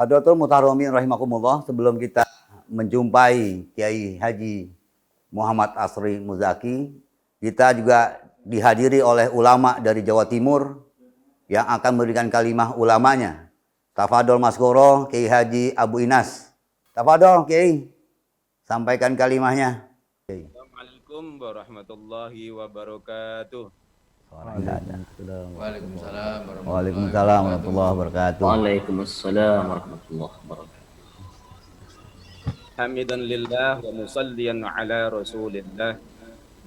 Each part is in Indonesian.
Hadratul Mutaharomin rahimakumullah, sebelum kita menjumpai Kiai Haji Muhammad Asri Muzaki, kita juga dihadiri oleh ulama dari Jawa Timur yang akan memberikan kalimah ulamanya. Tafadol Mas Goro, Kiai Haji Abu Inas. Tafadol Kiai, sampaikan kalimahnya. Assalamualaikum warahmatullahi wabarakatuh. Waalaikumsalam warahmatullahi wabarakatuh. Waalaikumsalam warahmatullahi wabarakatuh. Hamidan lillah wa musalliyan ala rasulillah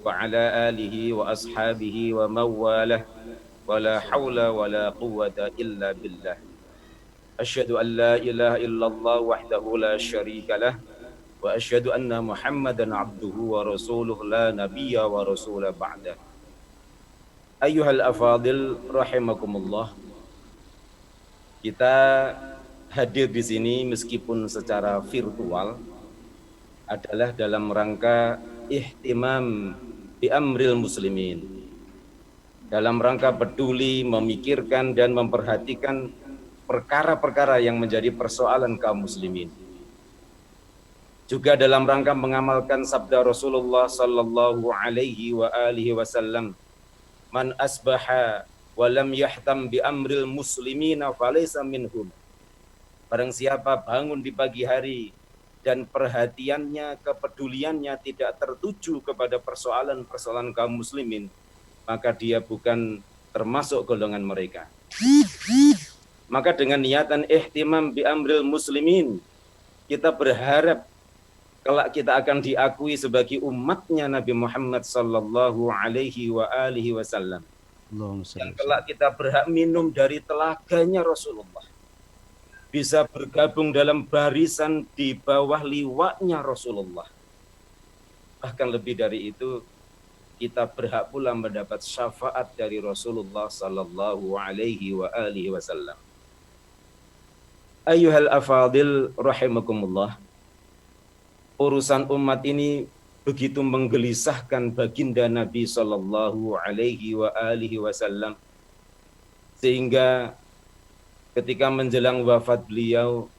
wa ala alihi wa ashabihi wa mawalah wa la hawla wa la quwwata illa billah. Asyhadu an la ilaha illallah wahdahu la syarika lah wa asyhadu anna Muhammadan abduhu wa rasuluh la nabiyya wa rasula ba'dah. Ayyuhal afadil rahimakumullah. Kita hadir di sini meskipun secara virtual adalah dalam rangka ihtimam bi amril muslimin. Dalam rangka peduli, memikirkan dan memperhatikan perkara-perkara yang menjadi persoalan kaum muslimin. Juga dalam rangka mengamalkan sabda Rasulullah sallallahu alaihi wa alihi wasallam, man asbaha wa lam yahtam bi amril muslimina falaysa minhum. Barang siapa bangun di pagi hari dan perhatiannya, kepeduliannya tidak tertuju kepada persoalan-persoalan kaum muslimin, maka dia bukan termasuk golongan mereka. Maka dengan niatan ihtimam bi amril muslimin, kita berharap kelak kita akan diakui sebagai umatnya Nabi Muhammad sallallahu alaihi wa alihi wasallam. Dan kelak kita berhak minum dari telaganya Rasulullah. Bisa bergabung dalam barisan di bawah liwaknya Rasulullah. Bahkan lebih dari itu, kita berhak pula mendapat syafaat dari Rasulullah sallallahu alaihi wa alihi wasallam. Ayyuhal afadil rahimakumullah. Urusan umat ini begitu menggelisahkan baginda Nabi sallallahu alaihi wa alihi wasallam, sehingga ketika menjelang wafat beliau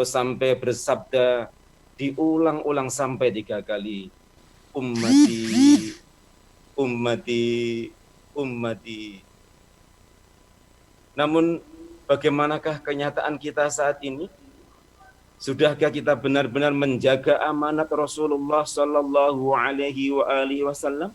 sampai bersabda diulang-ulang sampai 3 kali, ummati, ummati, ummati. Namun bagaimanakah kenyataan kita saat ini? Sudahkah kita benar-benar menjaga amanat Rasulullah sallallahu alaihi wa alihi wasallam?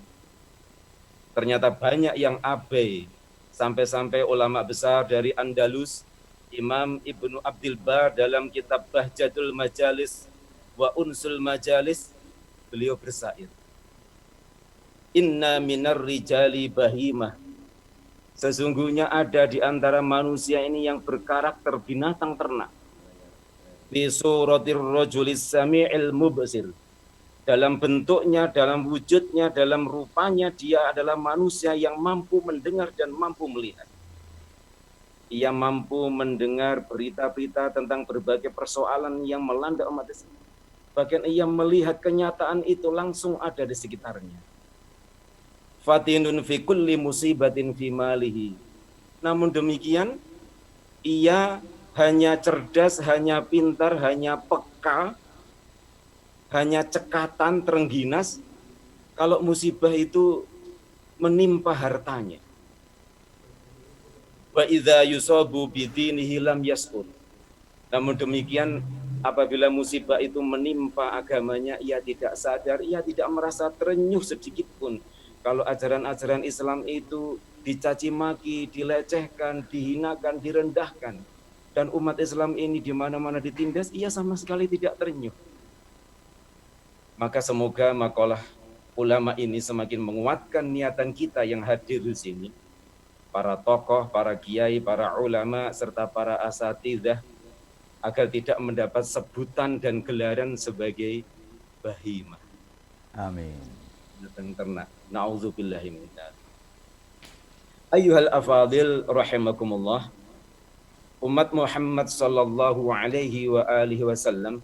Ternyata banyak yang abai. Sampai-sampai ulama besar dari Andalus, Imam Ibnu Abdul Bar dalam kitab Bahjatul Majalis wa Unsul Majalis, beliau bersair, inna minar rijali bahimah. Sesungguhnya ada di antara manusia ini yang berkarakter binatang ternak. Bi suratir rajulis sami'il mubsir. Dalam bentuknya, dalam wujudnya, dalam rupanya dia adalah manusia yang mampu mendengar dan mampu melihat. Ia mampu mendengar berita-berita tentang berbagai persoalan yang melanda umat Islam. Bahkan ia melihat kenyataan itu langsung ada di sekitarnya. Fatinun fi kulli musibatin fi malihi. Namun demikian, ia hanya cerdas, hanya pintar, hanya peka, hanya cekatan, terengginas kalau musibah itu menimpa hartanya. Wa idza yusabu bidinihi lam yaskur. Namun demikian, apabila musibah itu menimpa agamanya, ia tidak sadar, ia tidak merasa terenyuh sedikit pun. Kalau ajaran-ajaran Islam itu dicaci maki, dilecehkan, dihinakan, direndahkan, dan umat Islam ini di mana-mana ditindas, ia sama sekali tidak terenyuh. Maka semoga makalah ulama ini semakin menguatkan niatan kita yang hadir di sini, para tokoh, para kiai, para ulama, serta para asatidzah, agar tidak mendapat sebutan dan gelaran sebagai bahimah. Amin. Binatang ternak. Na'udzubillahi min dzalik. Ayyuhal afadil rahimakumullah. Umat Muhammad sallallahu alaihi wa alihi wasallam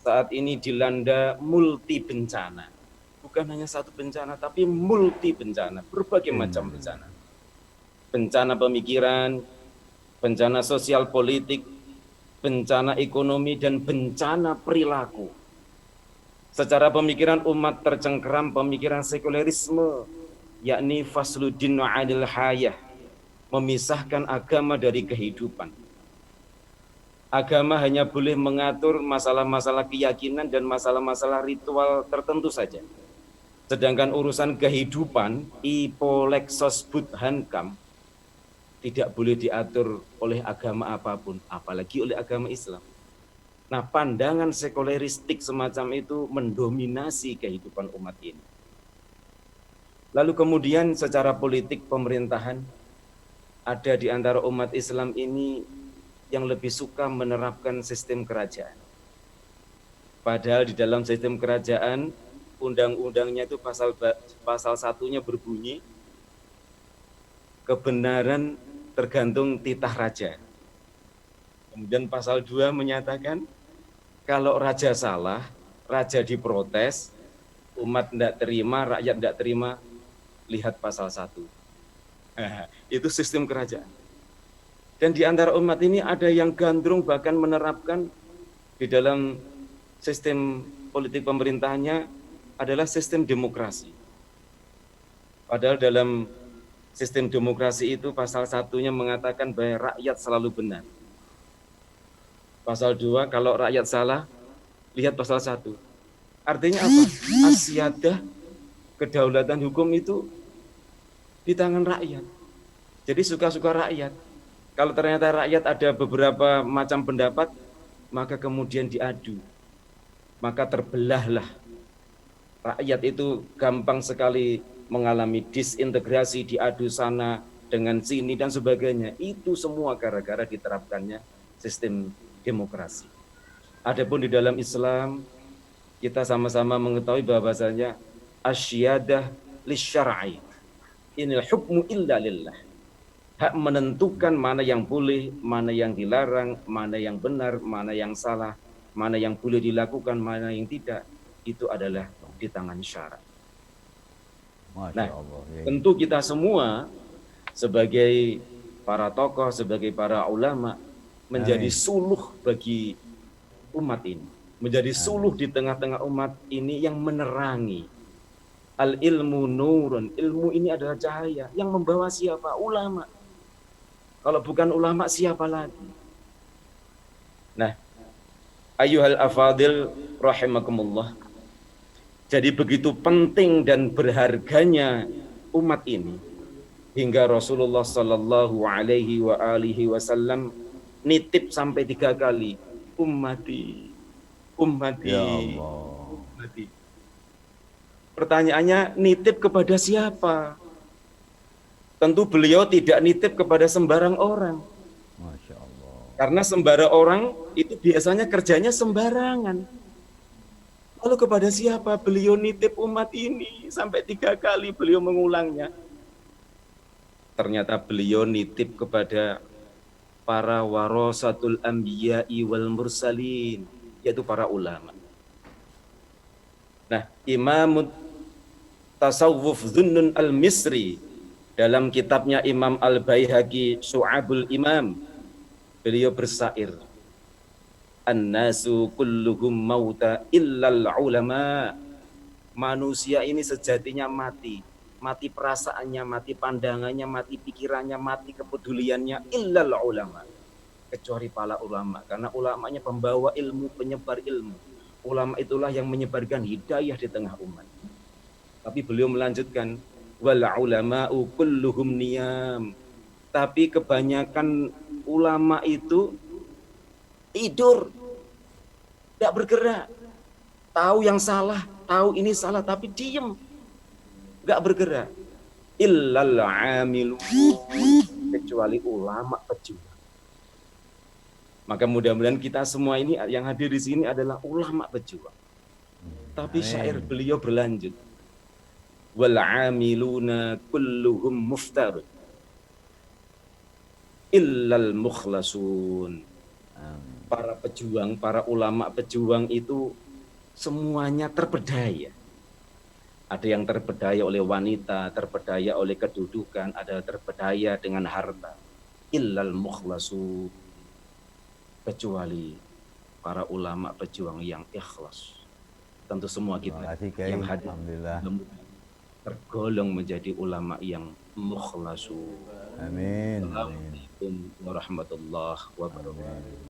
saat ini dilanda multi bencana. Bukan hanya satu bencana, tapi multi bencana, berbagai macam bencana. Bencana pemikiran, bencana sosial politik, bencana ekonomi, dan bencana perilaku. Secara pemikiran umat tercengkeram pemikiran sekulerisme, yakni fasluddin anil hayah, memisahkan agama dari kehidupan. Agama hanya boleh mengatur masalah-masalah keyakinan dan masalah-masalah ritual tertentu saja. Sedangkan urusan kehidupan, ipolexos budhankam, tidak boleh diatur oleh agama apapun, apalagi oleh agama Islam. Nah, pandangan sekuleristik semacam itu mendominasi kehidupan umat ini. Lalu kemudian secara politik pemerintahan, ada di antara umat Islam ini yang lebih suka menerapkan sistem kerajaan. Padahal di dalam sistem kerajaan, undang-undangnya itu pasal satunya berbunyi, kebenaran tergantung titah raja. Kemudian pasal 2 menyatakan, kalau raja salah, raja diprotes, umat tidak terima, rakyat tidak terima, lihat pasal 1. Itu sistem kerajaan. Dan di antara umat ini ada yang gandrung bahkan menerapkan di dalam sistem politik pemerintahannya adalah sistem demokrasi. Padahal dalam sistem demokrasi itu pasal 1-nya mengatakan bahwa rakyat selalu benar. Pasal 2, kalau rakyat salah, lihat pasal 1. Artinya apa? Asyadah, kedaulatan hukum itu di tangan rakyat. Jadi suka-suka rakyat. Kalau ternyata rakyat ada beberapa macam pendapat, maka kemudian diadu. Maka terbelahlah. Rakyat itu gampang sekali mengalami disintegrasi, diadu sana dengan sini dan sebagainya. Itu semua gara-gara diterapkannya sistem demokrasi. Adapun di dalam Islam, kita sama-sama mengetahui bahwasanya asyadah lisyar'i. Inil hukmu illa lillah. Hak menentukan mana yang boleh, mana yang dilarang, mana yang benar, mana yang salah, mana yang boleh dilakukan, mana yang tidak, itu adalah di tangan syara. Nah, tentu kita semua sebagai para tokoh, sebagai para ulama menjadi suluh bagi umat ini, menjadi suluh di tengah-tengah umat ini yang menerangi. Al ilmu nurun, ilmu ini adalah cahaya yang membawa siapa? Ulama. Kalau bukan ulama siapa lagi? Nah, ayyuhal afadil rahimakumullah. Jadi begitu penting dan berharganya umat ini hingga Rasulullah sallallahu alaihi wa alihi wasallam nitip sampai 3 kali, ummati, ummati, ya Allah. ummati. Pertanyaannya, nitip kepada siapa? Tentu beliau tidak nitip kepada sembarang orang. Masya Allah. Karena sembarang orang itu biasanya kerjanya sembarangan. Lalu kepada siapa beliau nitip umat ini? Sampai 3 kali beliau mengulangnya. Ternyata beliau nitip kepada para warasatul anbiya'i wal mursalin, yaitu para ulama. Nah, Imam Tasawwuf Dhunnun al-Misri dalam kitabnya Imam Al-Baihaqi Syu'abul Imam, beliau bersair, An-nasu kulluhum mauta illal ulama. Manusia ini sejatinya mati. Mati perasaannya, mati pandangannya, mati pikirannya, mati kepeduliannya, illal ulama. Kecuali para ulama. Karena ulamanya pembawa ilmu, penyebar ilmu. Ulama itulah yang menyebarkan hidayah di tengah umat. Tapi beliau melanjutkan, wal ulama'u kulluhum niyam. Tapi kebanyakan ulama itu tidur, tidak bergerak. Tahu yang salah, tahu ini salah, tapi diem, nggak bergerak. Illal amilun, kecuali ulama pejuang. Maka mudah-mudahan kita semua ini yang hadir di sini adalah ulama pejuang. Tapi syair beliau berlanjut, wal amiluna kulluhum muftarun illal mukhlasun. Para pejuang, para ulama pejuang itu semuanya terpedaya. Ada yang terpedaya oleh wanita, terpedaya oleh kedudukan, ada terpedaya dengan harta. Illal mukhlasun. kecuali para ulama pejuang yang ikhlas. Tentu semua Terima kita kasih Kiai. yang hadir Alhamdulillah. tergolong menjadi ulama yang mukhlasun. Amin. Amin. Assalamualaikum warahmatullahi wabarakatuh.